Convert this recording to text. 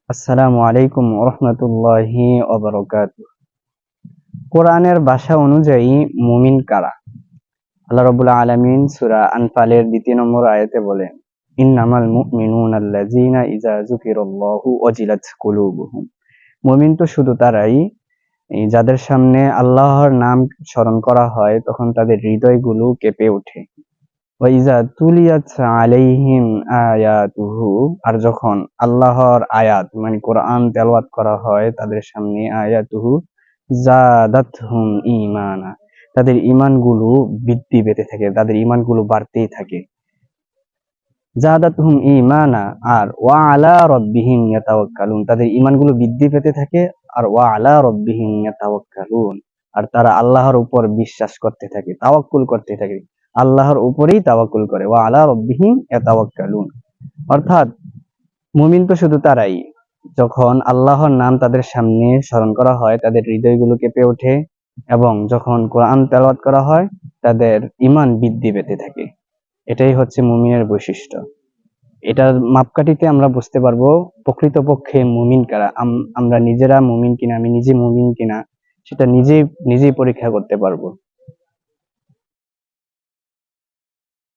আসসালামু আলাইকুম রহমতুল্লাহি ওবারাকাতুহু। কোরআনের ভাষা অনুযায়ী মুমিন কারা? আল্লাহ রাব্বুল আলামিন সূরা আনফালের ২ নম্বর আয়াতে বলেন, ইন্নামাল মুমিনুনা আল্লাযীনা ইযা যুকিরাল্লাহু ওয়াজিলাত কুলুবুহুম। মুমিন তো শুধু তারাই যাদের সামনে আল্লাহর নাম স্মরণ করা হয় তখন তাদের হৃদয়গুলো কেঁপে ওঠে। ওয়াইজা তুলিয়াত আলাইহিম আয়াতুহু, আর যখন আল্লাহর আয়াত মানে কোরআন তেলাওয়াত করা হয় তাদের সামনে, আয়াতুহু জাদাতহুম ঈমানা, তাদের ঈমানগুলো বৃদ্ধি পেতে থাকে, তাদের ঈমানগুলো বাড়তেই থাকে। জাদাতহুম ঈমানা, আর ওয়া আলা রাব্বিহিম ইয়াতাওয়াক্কালুন, তাদের ঈমানগুলো বৃদ্ধি পেতে থাকে। আর ওয়া আলা রাব্বিহিম ইয়াতাওয়াক্কালুন, আর তারা আল্লাহর উপর বিশ্বাস করতে থাকে, তাওয়াক্কুল করতে থাকে, আল্লাহর উপরেই তাওয়াক্কুল করে। ওয়া আলা রাব্বিহিম ইয়াতাওয়াক্কালুন, অর্থাৎ মুমিন তো শুধু তারাই যখন আল্লাহর নাম তাদের সামনে স্মরণ করা হয় তাদের হৃদয়গুলো কেঁপে ওঠে, এবং যখন কোরআন তেলাওয়াত করা হয় তাদের ঈমান বৃদ্ধি পেতে থাকে। এটাই হচ্ছে মুমিনের বৈশিষ্ট্য। এটার মাপকাঠিতে আমরা বুঝতে পারবো প্রকৃতপক্ষে মুমিন কারা। আমরা নিজেরা মুমিন কিনা, আমি নিজে মুমিন কিনা সেটা নিজেই পরীক্ষা করতে পারবো।